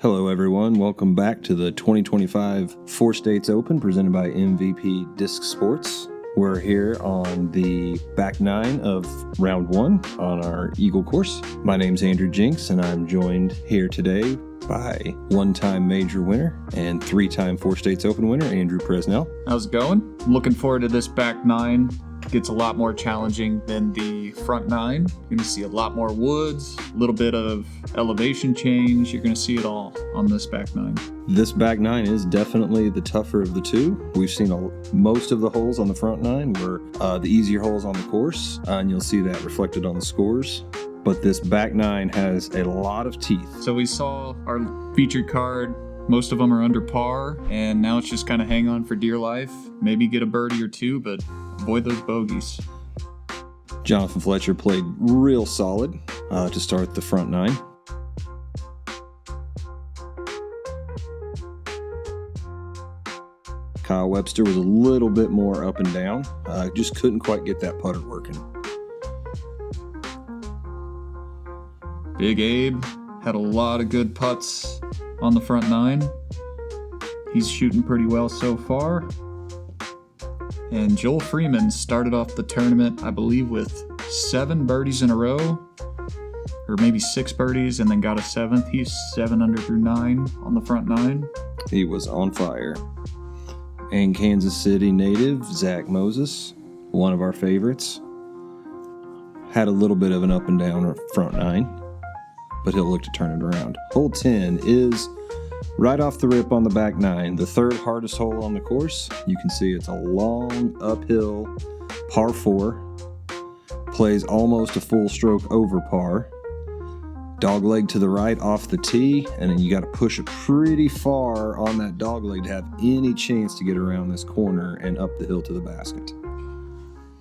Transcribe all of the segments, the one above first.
Hello, everyone. Welcome back to the 2025 Four States Open presented by MVP Disc Sports. We're here on the back nine of round one on our Eagle course. My name's Andrew Jinks, and I'm joined here today by one-time major winner and three-time Four States Open winner, Andrew Presnell. How's it going? Looking forward to this back nine. Gets a lot more challenging than the front nine. You're going to see a lot more woods, a little bit of elevation change. You're going to see it all on this back nine. This back nine is definitely the tougher of the two. We've seen most of the holes on the front nine were the easier holes on the course, and you'll see that reflected on the scores. But this back nine has a lot of teeth. So we saw our featured card. Most of them are under par, and now it's just kind of hang on for dear life. Maybe get a birdie or two, but avoid those bogeys. Jonathan Fletcher played real solid to start the front nine. Kyle Webster was a little bit more up and down. Just couldn't quite get that putter working. Big Abe had a lot of good putts on the front nine. He's shooting pretty well so far. And Joel Freeman started off the tournament, I believe, with 7 birdies in a row, or maybe 6 birdies, and then got a 7th. He's 7 under through 9 on the front nine. He was on fire. And Kansas City native Zach Moses, one of our favorites, had a little bit of an up and down front nine, but he'll look to turn it around. Hole 10 is right off the rip on the back nine, the third hardest hole on the course. You can see it's a long uphill par 4. Plays almost a full stroke over par. Dog leg to the right off the tee, and then you got to push it pretty far on that dog leg to have any chance to get around this corner and up the hill to the basket.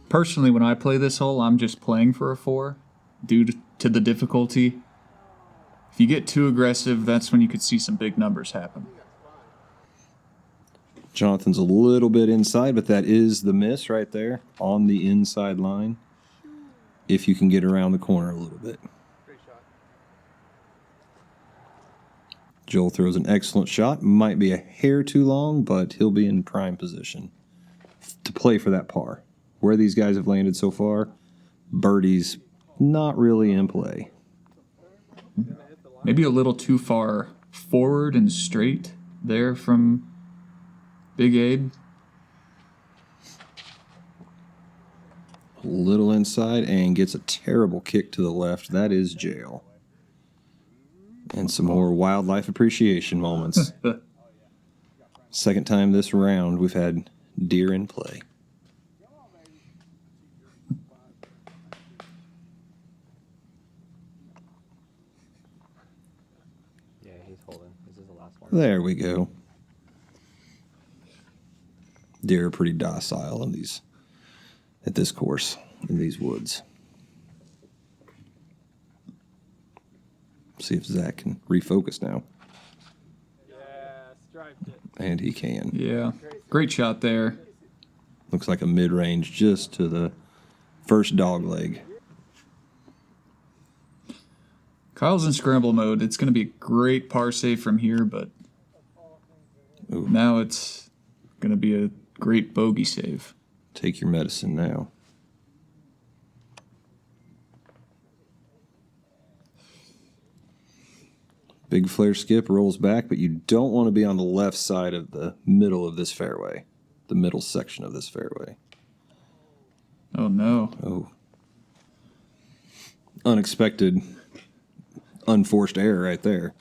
Personally, when I play this hole, I'm just playing for a 4 due to the difficulty. If you get too aggressive, that's when you could see some big numbers happen. Jonathan's a little bit inside, but that is the miss right there on the inside line. If you can get around the corner a little bit. Joel throws an excellent shot. Might be a hair too long, but he'll be in prime position to play for that par. Where these guys have landed so far, birdies not really in play. Maybe a little too far forward and straight there from Big Abe. A little inside and gets a terrible kick to the left. That is jail. And some more wildlife appreciation moments. Second time this round we've had deer in play. There we go. Deer are pretty docile at this course, in these woods. See if Zach can refocus now. Yeah, striped it. And he can. Yeah, great shot there. Looks like a mid-range just to the first dog leg. Kyle's in scramble mode. It's going to be a great par save from here, but Ooh. Now it's going to be a great bogey save. Take your medicine now. Big flare skip rolls back, but you don't want to be on the left side of the middle of this fairway, the middle section of this fairway. Oh, no. Oh. Unexpected, unforced error right there.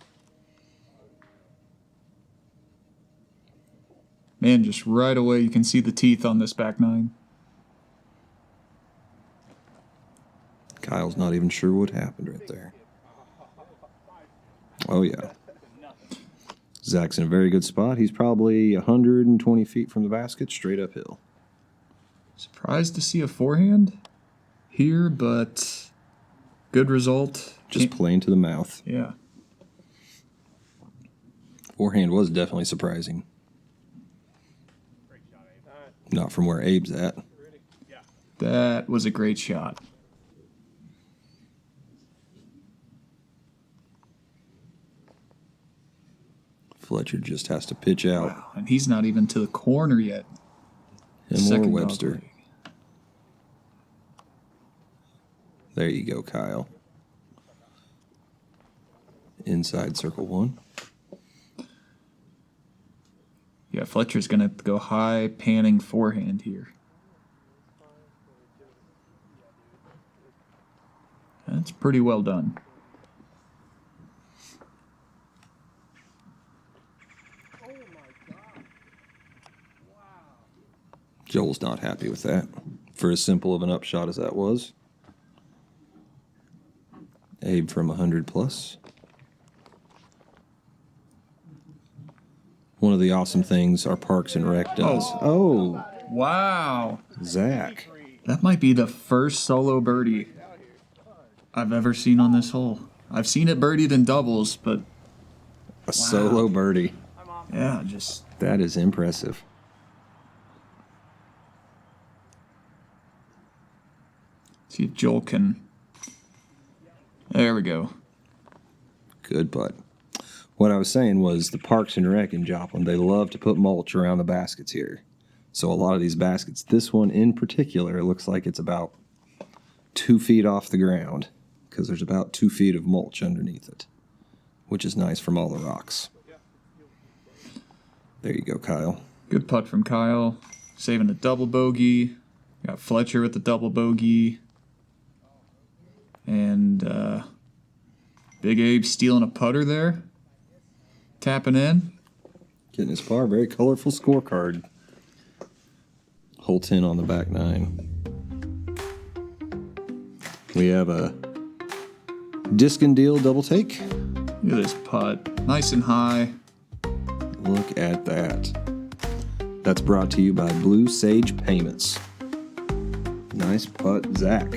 Man, just right away you can see the teeth on this back nine. Kyle's not even sure what happened right there. Oh, yeah. Zach's in a very good spot. He's probably 120 feet from the basket, straight uphill. Surprised to see a forehand here, but good result. Just plain to the mouth. Yeah. Forehand was definitely surprising. Not from where Abe's at. That was a great shot. Fletcher just has to pitch out. Wow, and he's not even to the corner yet. And more Second Webster. dog leg. There you go, Kyle. Inside circle 1. Yeah, Fletcher's going to go high panning forehand here. That's pretty well done. Joel's not happy with that. For as simple of an upshot as that was. Abe from 100 plus. One of the awesome things our Parks and Rec does. Oh, Wow. Zach. That might be the first solo birdie I've ever seen on this hole. I've seen it birdied in doubles, but A solo birdie. yeah, just That is impressive. see if Joel can. There we go. Good putt. What I was saying was the Parks and Rec in Joplin, they love to put mulch around the baskets here. So a lot of these baskets, this one in particular, looks like it's about 2 feet off the ground because there's about 2 feet of mulch underneath it, which is nice from all the rocks. There you go, Kyle. Good putt from Kyle. Saving a double bogey. Got Fletcher with the double bogey. And Big Abe stealing a putter there. Tapping in. Getting his par, very colorful scorecard. Hole 10 on the back 9. We have a disc and deal double take. Look at this putt. Nice and high. Look at that. That's brought to you by Blue Sage Payments. Nice putt, Zach.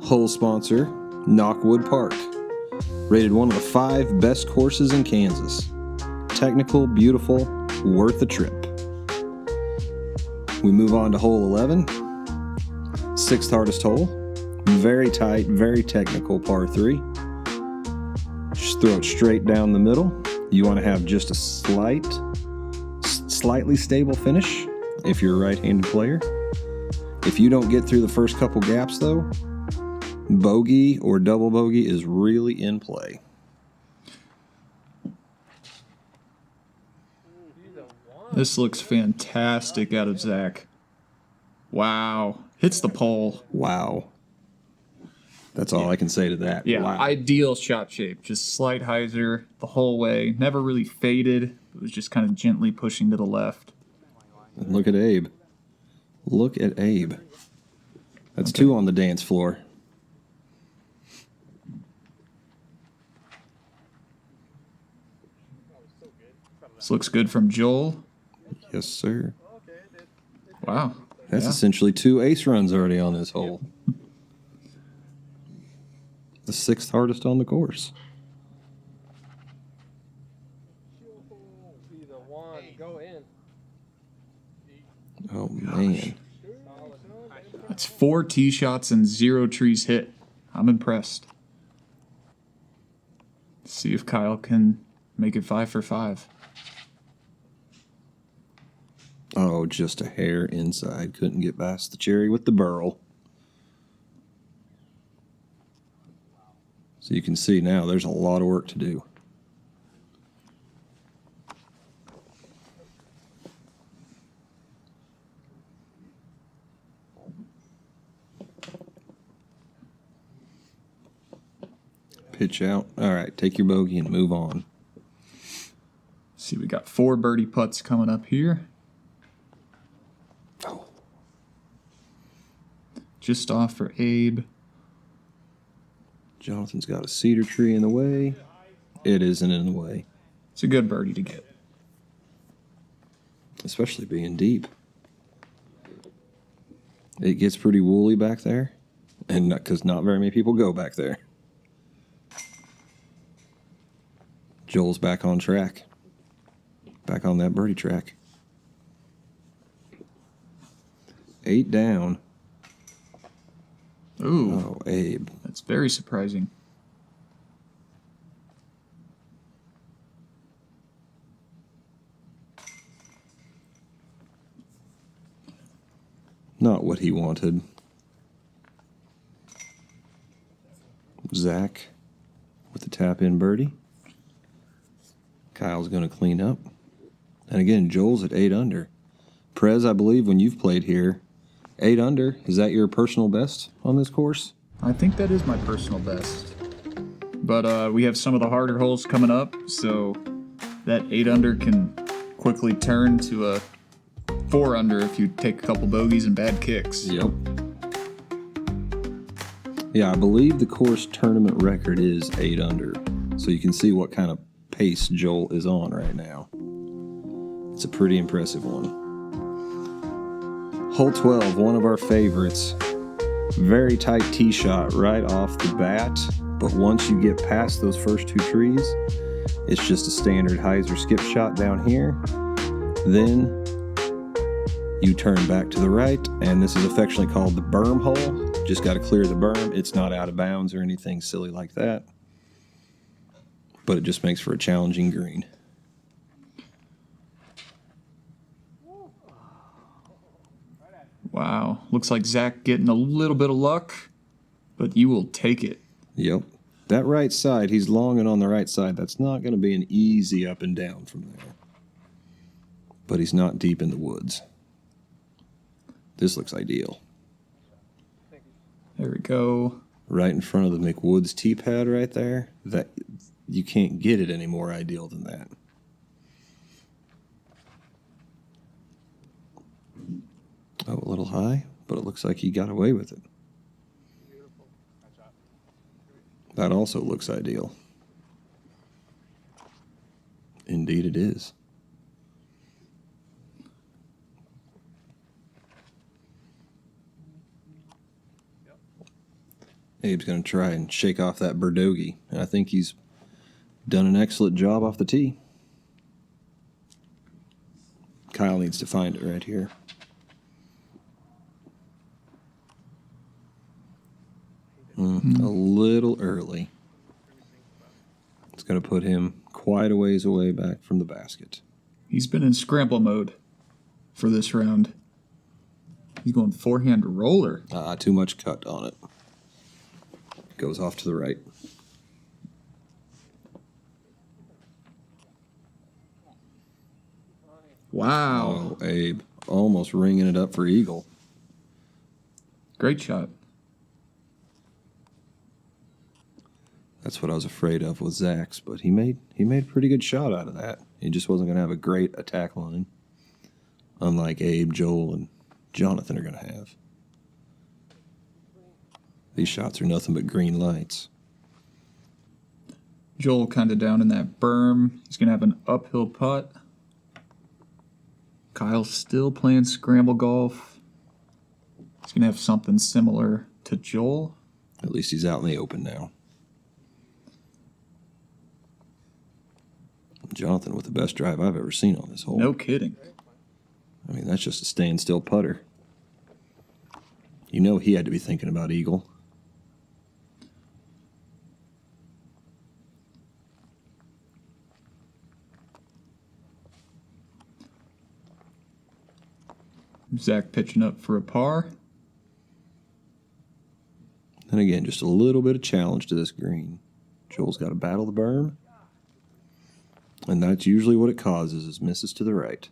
Hole sponsor, Knockwood Park. Rated one of the 5 best courses in Kansas. Technical, beautiful, worth the trip. We move on to hole 11. 6th hardest hole. Very tight, very technical par 3. Just throw it straight down the middle. You want to have just a slightly stable finish if you're a right-handed player. If you don't get through the first couple gaps though, bogey or double bogey is really in play. This looks fantastic out of Zach. Wow. Hits the pole. Wow. That's all I can say to that. Yeah, Wow. ideal shot shape. Just slight hyzer the whole way. Never really faded. It was just kind of gently pushing to the left. And look at Abe. Look at Abe. That's 2 on the dance floor. This looks good from Joel. Yes, sir. Wow. That's Yeah. essentially 2 ace runs already on this hole. The 6th hardest on the course. Be the one. Go in. Oh, man. That's 4 tee shots and 0 trees hit. I'm impressed. See if Kyle can make it 5 for 5. Oh, just a hair inside. Couldn't get past the cherry with the burl. So you can see now there's a lot of work to do. Pitch out. All right, take your bogey and move on. See, we got 4 birdie putts coming up here. Oh. Just off for Abe. Jonathan's got a cedar tree in the way. It isn't in the way, It's a good birdie to get. especially being deep. It gets pretty woolly back there, and because not very many people go back there. Joel's back on track. Back on that birdie track. 8 down. Ooh, Oh, Abe. that's very surprising. Not what he wanted. Zach with the tap-in birdie. Kyle's going to clean up. And again, Joel's at 8 under. Prez, I believe when you've played here, 8 under, is that your personal best on this course? I think that is my personal best. But we have some of the harder holes coming up, so that 8 under can quickly turn to a 4 under if you take a couple bogeys and bad kicks. Yep. Yeah, I believe the course tournament record is 8 under. So you can see what kind of pace Joel is on right now. It's a pretty impressive one. Hole 12, one of our favorites. Very tight tee shot right off the bat. But once you get past those first 2 trees, it's just a standard hyzer skip shot down here. Then you turn back to the right, and this is affectionately called the berm hole. Just got to clear the berm. It's not out of bounds or anything silly like that. But it just makes for a challenging green. Wow. Looks like Zach getting a little bit of luck, but you will take it. Yep. That right side, he's long and on the right side. That's not going to be an easy up and down from there. But he's not deep in the woods. This looks ideal. There we go. Right in front of the McWoods tee pad right there. That you can't get it any more ideal than that. Oh, a little high, but it looks like he got away with it. That also looks ideal. Indeed it is. Abe's going to try and shake off that birdogey, and I think he's done an excellent job off the tee. Kyle needs to find it right here. A little early. It's going to put him quite a ways away back from the basket. He's been in scramble mode for this round. He's going forehand roller. Too much cut on it. Goes off to the right. Wow. Oh, Abe. Almost ringing it up for eagle. Great shot. That's what I was afraid of with Zach's, but he made a pretty good shot out of that. He just wasn't going to have a great attack line, unlike Abe, Joel, and Jonathan are going to have. These shots are nothing but green lights. Joel kind of down in that berm. He's going to have an uphill putt. Kyle's still playing scramble golf. He's going to have something similar to Joel. At least he's out in the open now. Jonathan with the best drive I've ever seen on this hole. No kidding. I mean, that's just a standstill putter. You know he had to be thinking about eagle. Zach pitching up for a par. And again, just a little bit of challenge to this green. Joel's got to battle the berm. And that's usually what it causes, is misses to the right.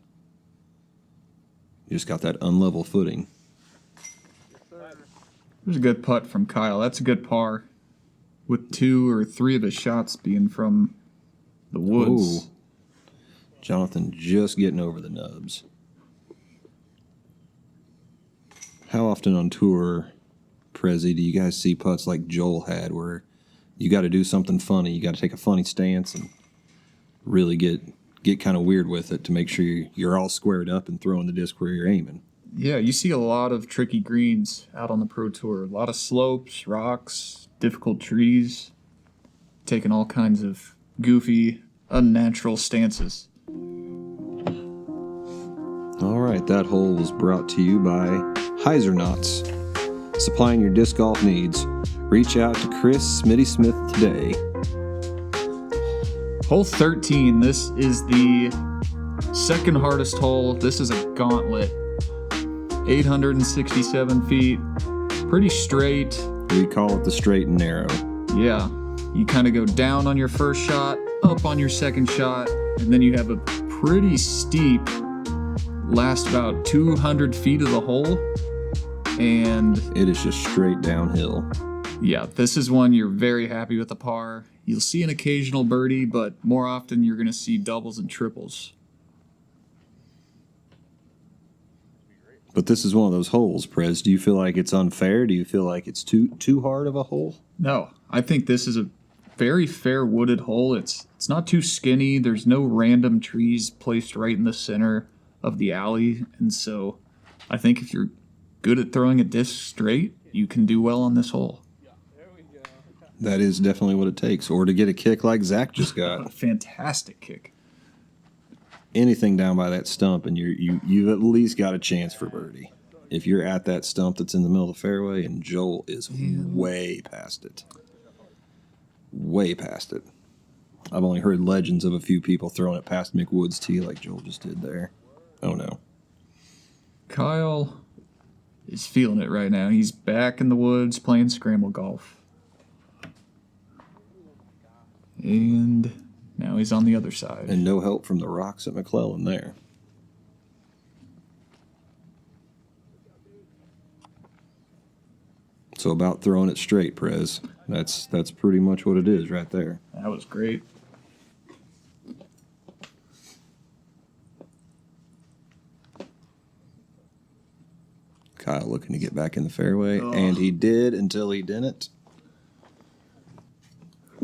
You just got that unlevel footing. There's a good putt from Kyle. That's a good par. With 2 or 3 of his shots being from the woods. Ooh. Jonathan just getting over the nubs. How often on tour, Prezi, do you guys see putts like Joel had where you got to do something funny? You got to take a funny stance and really get kind of weird with it to make sure you're all squared up and throwing the disc where you're aiming. Yeah, you see a lot of tricky greens out on the Pro Tour. A lot of slopes, rocks, difficult trees, taking all kinds of goofy, unnatural stances. All right, that hole was brought to you by Hyzer Knots. supplying your disc golf needs. Reach out to Chris Smitty Smith today. Hole 13. This is the second hardest hole. This is a gauntlet. 867 feet. Pretty straight. We call it the straight and narrow. Yeah. You kind of go down on your first shot, up on your second shot, and then you have a pretty steep last about 200 feet of the hole. And it is just straight downhill. Yeah, this is one you're very happy with the par. You'll see an occasional birdie, but more often you're going to see doubles and triples. But this is one of those holes, Prez. Do you feel like it's unfair? Do you feel like it's too hard of a hole? No, I think this is a very fair wooded hole. It's not too skinny. There's no random trees placed right in the center of the alley. And so I think if you're good at throwing a disc straight, you can do well on this hole. That is definitely what it takes. Or to get a kick like Zach just got. A fantastic kick. Anything down by that stump, and you've at least got a chance for birdie. If you're at that stump that's in the middle of the fairway, and Joel is way past it. Way past it. I've only heard legends of a few people throwing it past McWood's tee like Joel just did there. Oh, no. Kyle is feeling it right now. He's back in the woods playing scramble golf. And now he's on the other side. And no help from the rocks at McClelland there. So about throwing it straight, Prez. That's pretty much what it is right there. That was great. Kyle looking to get back in the fairway, and he did until he didn't.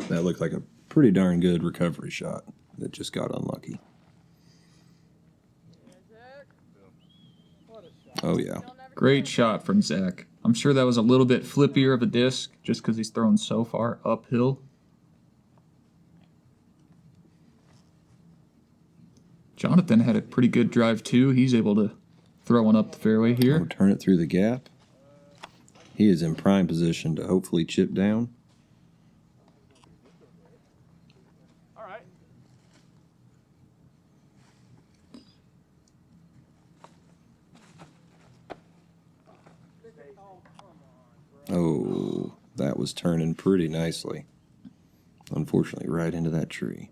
That looked like a pretty darn good recovery shot that just got unlucky. Oh, yeah. Great shot from Zach. I'm sure that was a little bit flippier of a disc just because he's throwing so far uphill. Jonathan had a pretty good drive too. He's able to throw one up the fairway here. Turn it through the gap. He is in prime position to hopefully chip down. Oh, that was turning pretty nicely. Unfortunately, right into that tree.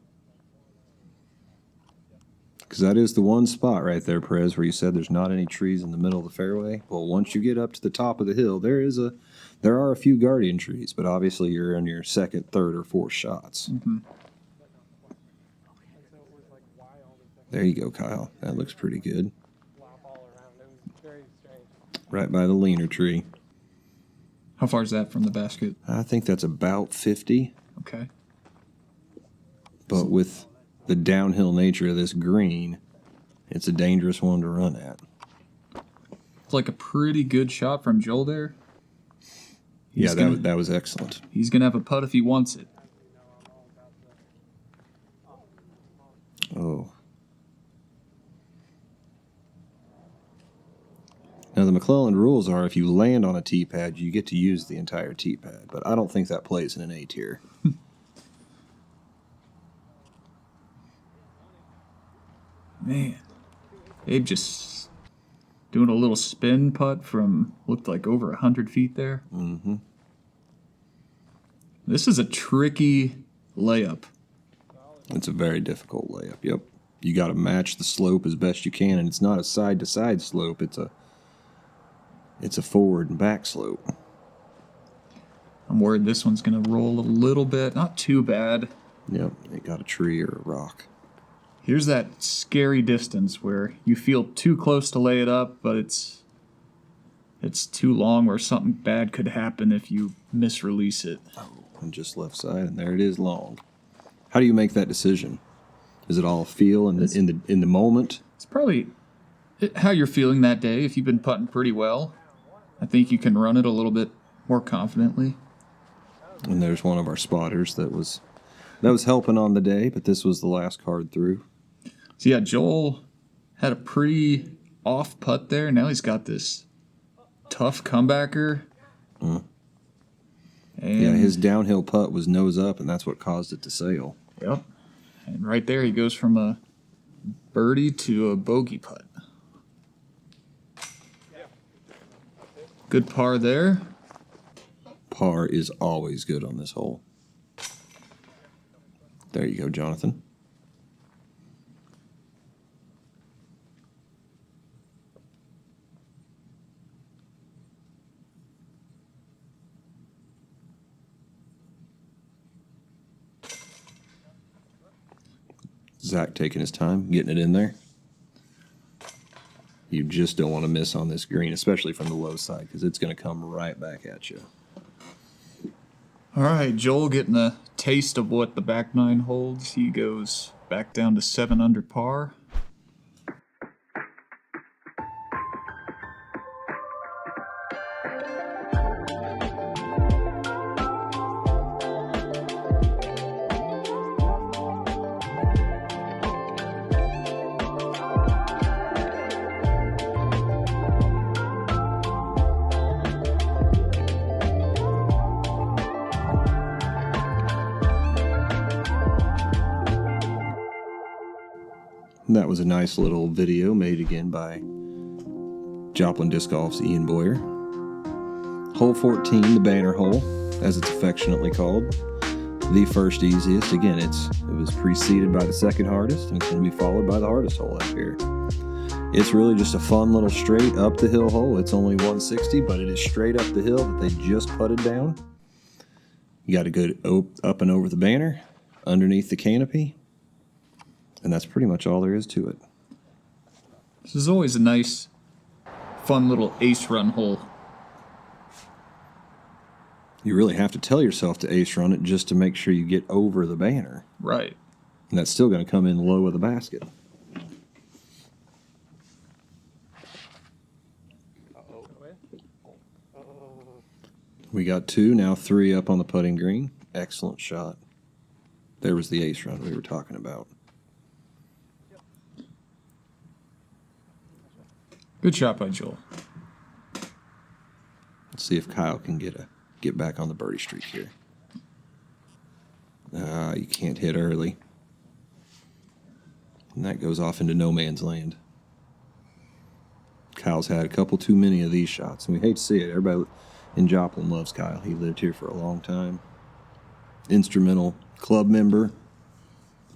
Because that is the one spot right there, Perez, where you said there's not any trees in the middle of the fairway. Well, once you get up to the top of the hill, there are a few guardian trees, but obviously you're in your second, third, or fourth shots. Mm-hmm. There you go, Kyle. That looks pretty good. Right by the leaner tree. How far is that from the basket? I think that's about 50. Okay. But with the downhill nature of this green, it's a dangerous one to run at. It's like a pretty good shot from Joel there. That was excellent. He's going to have a putt if he wants it. Oh. Now, the McClelland rules are if you land on a tee pad, you get to use the entire tee pad. But I don't think that plays in an A tier. Man. Abe just doing a little spin putt from, looked like over 100 feet there. Mm-hmm. This is a tricky layup. It's a very difficult layup, yep. You got to match the slope as best you can, and it's not a side-to-side slope. It's a forward and back slope. I'm worried this one's going to roll a little bit. Not too bad. Yep, it got a tree or a rock. Here's that scary distance where you feel too close to lay it up, but it's too long where something bad could happen if you misrelease it. Oh, and just left side, and there it is long. How do you make that decision? Is it all feel in the moment? It's probably how you're feeling that day. If you've been putting pretty well, I think you can run it a little bit more confidently. And there's one of our spotters that was helping on the day, but this was the last card through. So yeah, Joel had a pretty off putt there. Now he's got this tough comebacker. And Yeah, his downhill putt was nose up, and that's what caused it to sail. Yep. And right there, he goes from a birdie to a bogey putt. Good par there. Par is always good on this hole. There you go, Jonathan. Zach taking his time, getting it in there. You just don't want to miss on this green, especially from the low side, because it's going to come right back at you. All right, Joel getting a taste of what the back nine holds. He goes back down to 7 under par. And that was a nice little video made again by Joplin Disc Golf's Ian Boyer. Hole 14, the banner hole, as it's affectionately called. The first easiest. Again, it was preceded by the second hardest, and it's going to be followed by the hardest hole out here. It's really just a fun little straight up the hill hole. It's only 160, but it is straight up the hill that they just putted down. You got to go up and over the banner, underneath the canopy, and that's pretty much all there is to it. This is always a nice, fun little ace run hole. You really have to tell yourself to ace run it just to make sure you get over the banner. Right. And that's still going to come in low of the basket. We got 2, now 3 up on the putting green. Excellent shot. There was the ace run we were talking about. Good shot by Joel. Let's see if Kyle can get back on the birdie streak here. You can't hit early. And that goes off into no man's land. Kyle's had a couple too many of these shots, and we hate to see it. Everybody in Joplin loves Kyle. He lived here for a long time. Instrumental club member.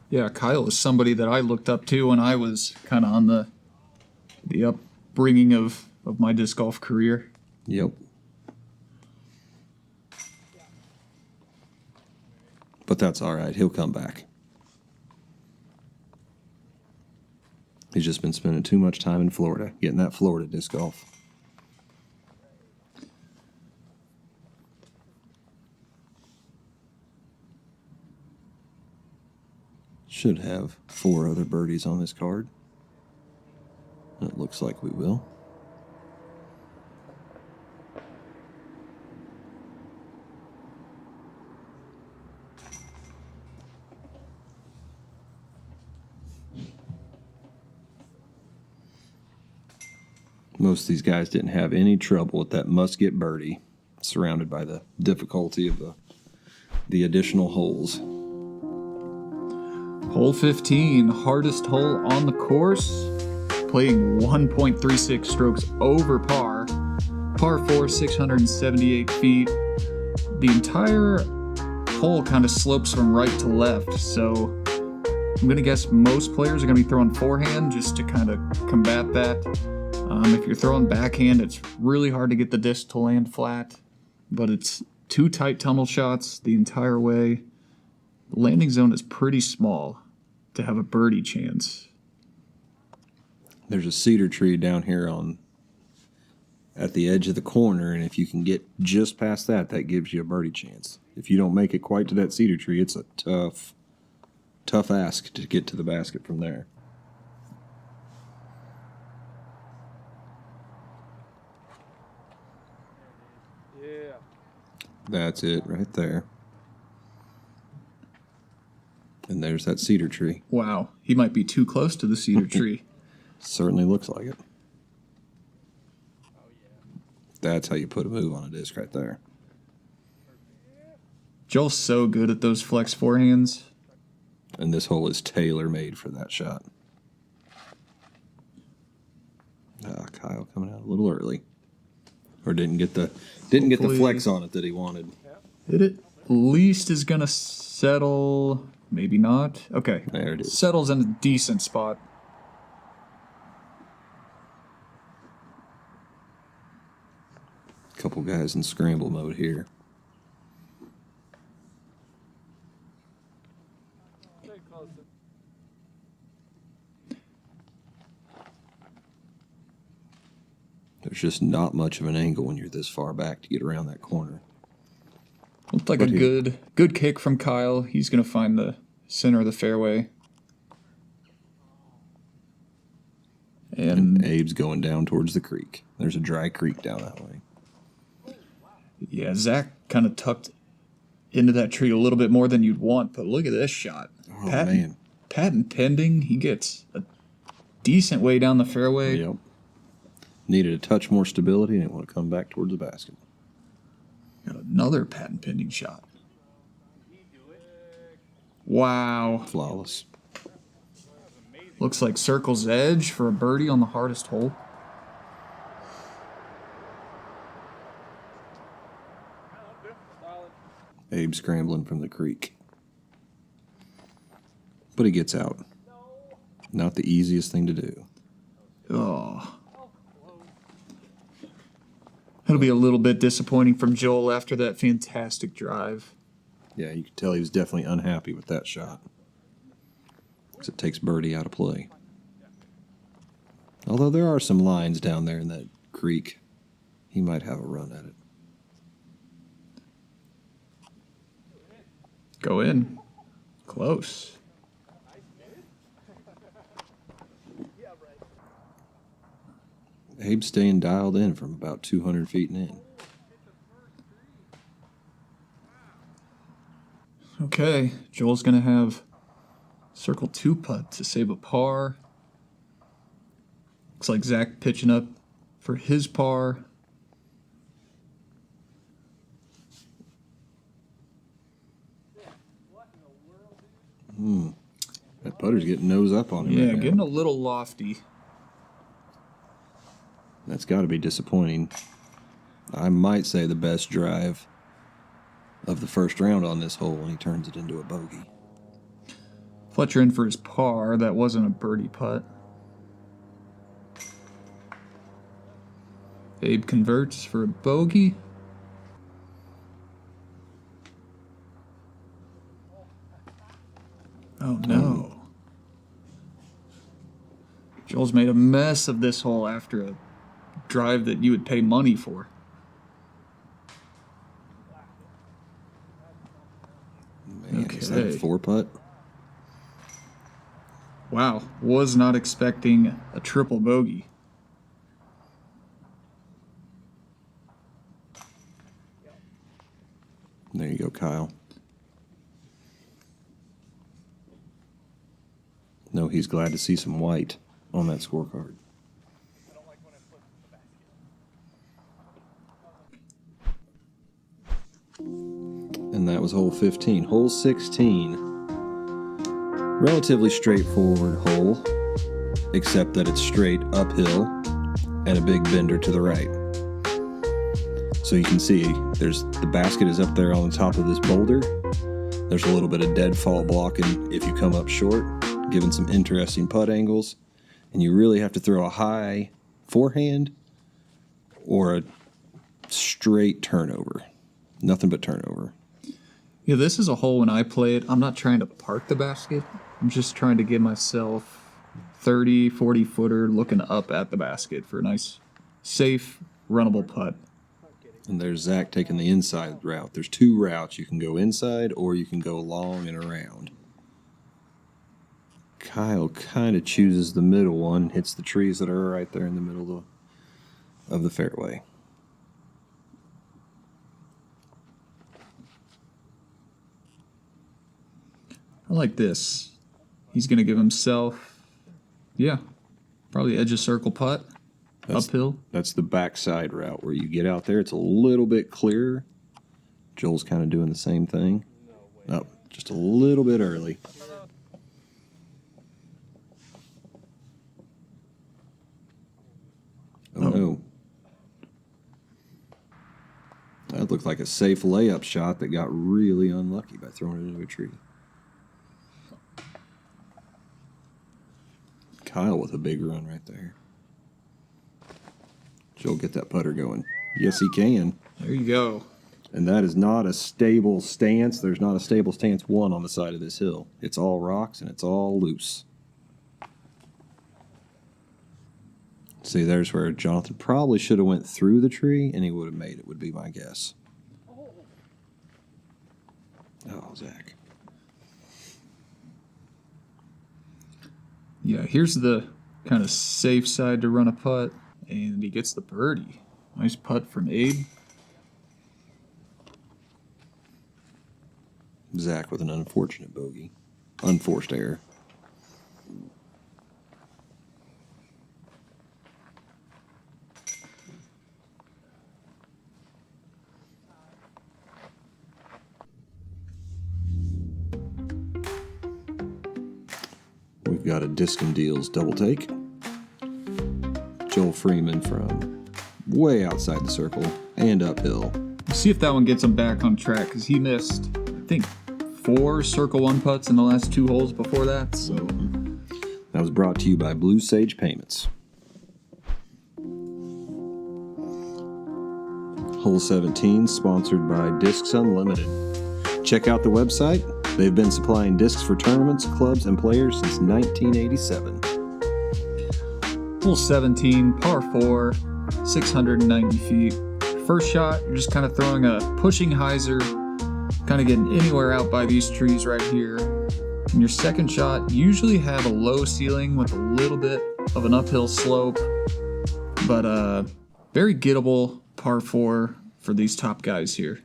Yeah, Kyle is somebody that I looked up to when I was kind of on the upbringing of my disc golf career. Yep. But that's all right. He'll come back. He's just been spending too much time in Florida, getting that Florida disc golf. Should have 4 other birdies on this card. It looks like we will. Most of these guys didn't have any trouble with that must-get birdie, surrounded by the difficulty of the additional holes. Hole 15, hardest hole on the course, playing 1.36 strokes over par. Par 4, 678 feet. The entire hole kind of slopes from right to left, so I'm going to guess most players are going to be throwing forehand just to kind of combat that. If you're throwing backhand, it's really hard to get the disc to land flat, but it's 2 tight tunnel shots the entire way. The landing zone is pretty small to have a birdie chance. There's a cedar tree down here at the edge of the corner, and if you can get just past that, that gives you a birdie chance. If you don't make it quite to that cedar tree, it's a tough ask to get to the basket from there. Yeah. That's it right there. And there's that cedar tree. Wow, he might be too close to the cedar tree. Certainly looks like it. That's how you put a move on a disc right there. Joel's so good at those flex forehands. And this hole is tailor-made for that shot. Kyle coming out a little early. Or didn't get the flex on it that he wanted. It at least is going to settle. Maybe not. Okay. There it is. Settles in a decent spot. Couple guys in scramble mode here. There's just not much of an angle when you're this far back to get around that corner. Looked like a good kick from Kyle. He's going to find the center of the fairway. And Abe's going down towards the creek. There's a dry creek down that way. Yeah, Zach kind of tucked into that tree a little bit more than you'd want, but look at this shot. Oh, man. Patent pending. He gets a decent way down the fairway. Yep. Needed a touch more stability and it want to come back towards the basket. Got another patent pending shot. Wow. Flawless. Looks like circle's edge for a birdie on the hardest hole. Abe scrambling from the creek. But he gets out. Not the easiest thing to do. Oh. It'll be a little bit disappointing from Joel after that fantastic drive. Yeah, you could tell he was definitely unhappy with that shot. Because it takes birdie out of play. Although there are some lines down there in that creek. He might have a run at it. Go in. Close. Abe's staying dialed in from about 200 feet in. Okay, Joel's going to have circle 2 putt to save a par. Looks like Zach pitching up for his par. That putter's getting nose up on him. Yeah, right now. getting a little lofty. That's got to be disappointing. I might say the best drive of the first round on this hole when he turns it into a bogey. Fletcher in for his par. That wasn't a birdie putt. Abe converts for a bogey. Oh no. Joel's made a mess of this hole after a drive that you would pay money for. Man, is that a Okay. 4-putt? Wow, was not expecting a triple bogey. There you go, Kyle. No, he's glad to see some white on that scorecard. And that was hole 15. Hole 16. Relatively straightforward hole, except that it's straight uphill and a big bender to the right. So you can see the basket is up there on the top of this boulder. There's a little bit of deadfall blocking if you come up short, giving some interesting putt angles. And you really have to throw a high forehand or a straight turnover. Nothing but turnover. Yeah, this is a hole when I play it. I'm not trying to park the basket. I'm just trying to give myself 30, 40 footer looking up at the basket for a nice, safe, runnable putt. And there's Zach taking the inside route. There's 2 routes. You can go inside or you can go long and around. Kyle kind of chooses the middle one, hits the trees that are right there in the middle of the fairway. I like this. He's going to give himself, probably edge of circle putt. uphill. That's the backside route where you get out there. It's a little bit clearer. Joel's kind of doing the same thing. Oh, just a little bit early. Oh, no. That looked like a safe layup shot that got really unlucky by throwing it into a tree. Kyle with a big run right there. Joel, get that putter going. Yes, he can. There you go. And that is not a stable stance. There's not a stable stance one on the side of this hill. It's all rocks and it's all loose. See, there's where Jonathan probably should have went through the tree and he would have made it, would be my guess. Oh, Zach. Yeah, here's the kind of safe side to run a putt, and he gets the birdie. Nice putt from Abe. Zach with an unfortunate bogey. Unforced error. We've got a Disc and Deals double take. Joel Freeman from way outside the circle and uphill. We'll see if that one gets him back on track, because he missed, I think, 4 circle one putts in the last 2 holes before that. So that was brought to you by Blue Sage Payments. Hole 17, sponsored by Discs Unlimited. Check out the website. They've been supplying discs for tournaments, clubs, and players since 1987. hole 17, par 4, 690 feet. First shot, you're just kind of throwing a pushing hyzer, kind of getting anywhere out by these trees right here. And your second shot, you usually have a low ceiling with a little bit of an uphill slope, but very gettable par 4 for these top guys here.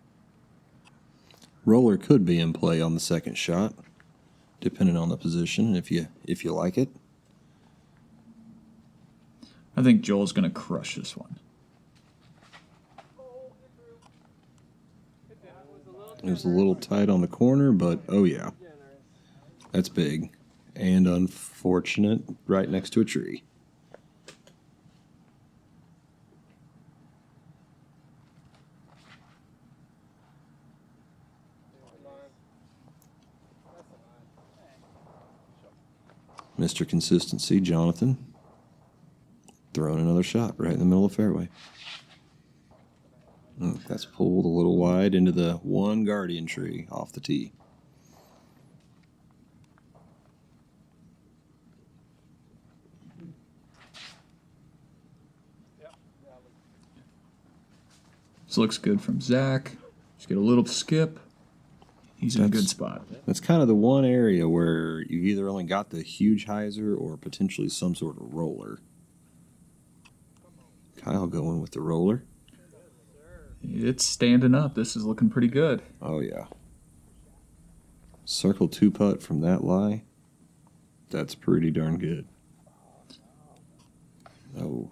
Roller could be in play on the second shot, depending on the position, if you like it. I think Joel's going to crush this one. It was a little tight on the corner, but oh yeah. That's big. And unfortunate, right next to a tree. Mr. Consistency, Jonathan, throwing another shot right in the middle of the fairway. That's pulled a little wide into the one guardian tree off the tee. This looks good from Zach. Just get a little skip. He's in a good spot. That's kind of the one area where you either only got the huge hyzer or potentially some sort of roller. Kyle going with the roller. It's standing up. This is looking pretty good. Oh, yeah. Circle 2 putt from that lie. That's pretty darn good. Oh.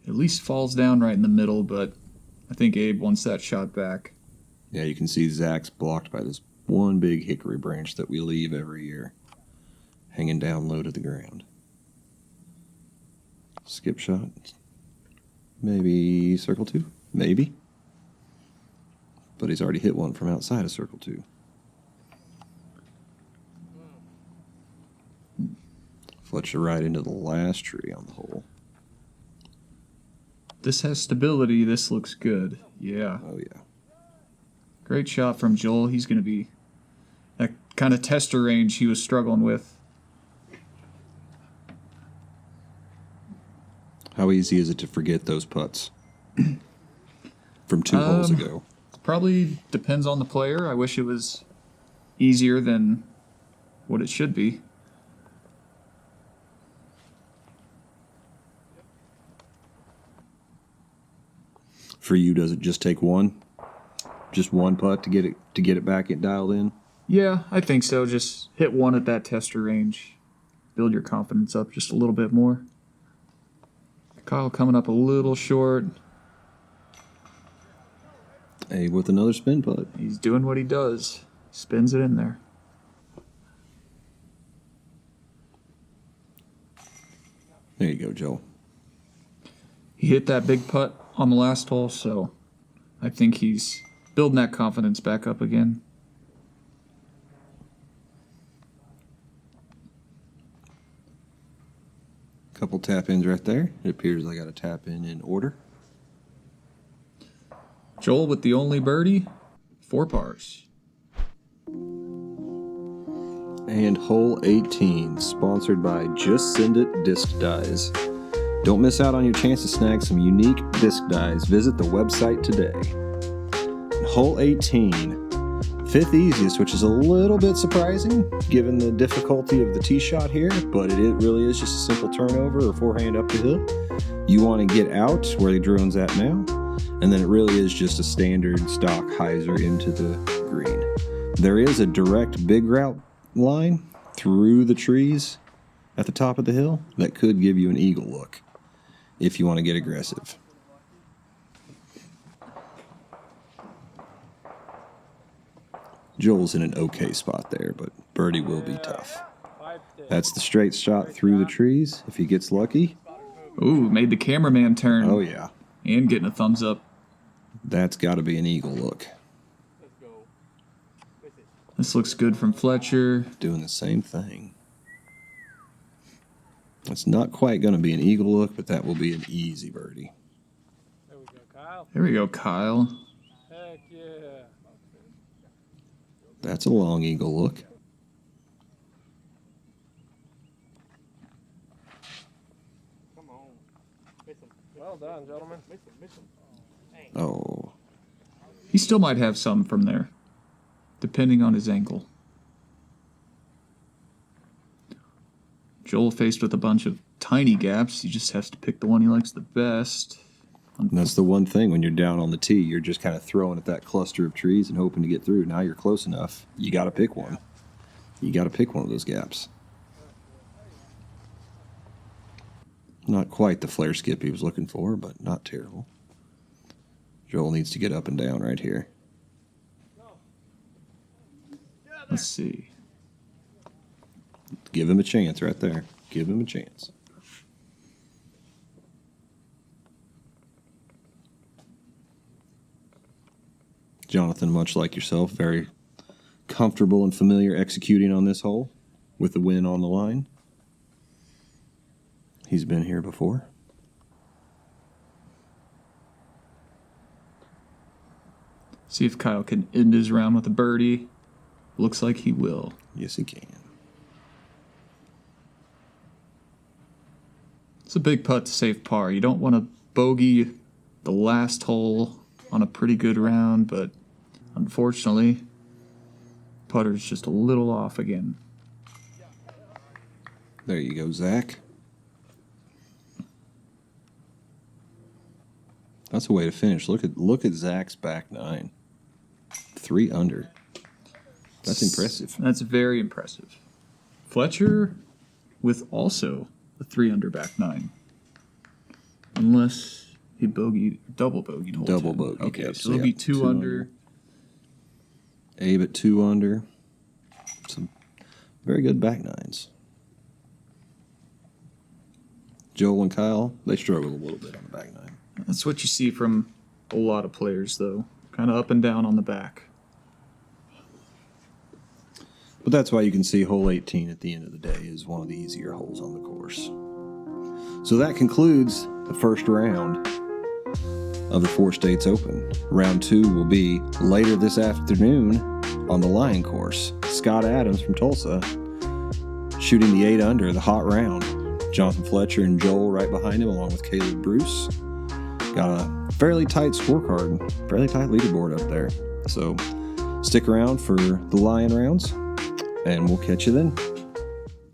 At least falls down right in the middle, but I think Abe wants that shot back. Yeah, you can see Zach's blocked by this one big hickory branch that we leave every year, hanging down low to the ground. Skip shot. Maybe circle 2? Maybe. But he's already hit one from outside of circle 2. Fletcher right into the last tree on the hole. This has stability. This looks good. Yeah. Oh, yeah. Great shot from Joel. He's going to be that kind of tester range he was struggling with. How easy is it to forget those putts from 2 holes ago? Probably depends on the player. I wish it was easier than what it should be. For you, does it just take one? Just one putt to get it back and dialed in? Yeah, I think so. Just hit one at that tester range. Build your confidence up just a little bit more. Kyle coming up a little short. Abe with another spin putt. He's doing what he does. Spins it in there. There you go, Joel. He hit that big putt on the last hole, so I think he's building that confidence back up again. Couple tap ins right there. It appears I got a tap in order. Joel with the only birdie, 4 pars. And hole 18, sponsored by Just Send It Disc Dies. Don't miss out on your chance to snag some unique disc dies. Visit the website today. Hole 18, 5th easiest, which is a little bit surprising given the difficulty of the tee shot here, but it really is just a simple turnover or forehand up the hill. You want to get out where the drone's at now, and then it really is just a standard stock hyzer into the green. There is a direct big route line through the trees at the top of the hill that could give you an eagle look if you want to get aggressive. Joel's in an okay spot there, but birdie will be tough. That's the straight shot through the trees if he gets lucky. Ooh, made the cameraman turn. Oh yeah, And getting a thumbs up. that's got to be an eagle look. This looks good from Fletcher. Doing the same thing. It's not quite going to be an eagle look, but that will be an easy birdie. There we go, Kyle. There we go, Kyle. Heck yeah. That's a long eagle look. Come on. Miss him. Well done, gentlemen. Miss him, miss him. Oh, He still might have some from there, depending on his angle. Joel faced with a bunch of tiny gaps. He just has to pick the one he likes the best. and that's the one thing when you're down on the tee, you're just kind of throwing at that cluster of trees and hoping to get through. Now you're close enough. You got to pick one. You got to pick one of those gaps. Not quite the flare skip he was looking for, but not terrible. Joel needs to get up and down right here. Let's see. Give him a chance right there. Give him a chance. Jonathan, much like yourself, very comfortable and familiar executing on this hole with the win on the line. He's been here before. See if Kyle can end his round with a birdie. Looks like he will. Yes, he can. It's a big putt to save par. You don't want to bogey the last hole on a pretty good round, but unfortunately, putter's just a little off again. There you go, Zach. That's a way to finish. Look at Zach's back nine. 3 under. That's impressive. That's very impressive. Fletcher with also a 3 under back nine. Unless he double bogeyed hole Double 10. bogeyed, Okay, yep, so it'll be yep, 2 2 under. Abe at 2 under. Some very good back nines. Joel and Kyle, they struggle a little bit on the back nine. That's what you see from a lot of players, though. Kind of up and down on the back. But that's why you can see hole 18 at the end of the day is one of the easier holes on the course. So that concludes the first round of the 4 States Open. Round 2 will be later this afternoon on the Lion course. Scott Adams from Tulsa shooting the 8 under, the hot round. Jonathan Fletcher and Joel right behind him, along with Caleb Bruce. Got a fairly tight scorecard, fairly tight leaderboard up there. So stick around for the Lion rounds, and we'll catch you then.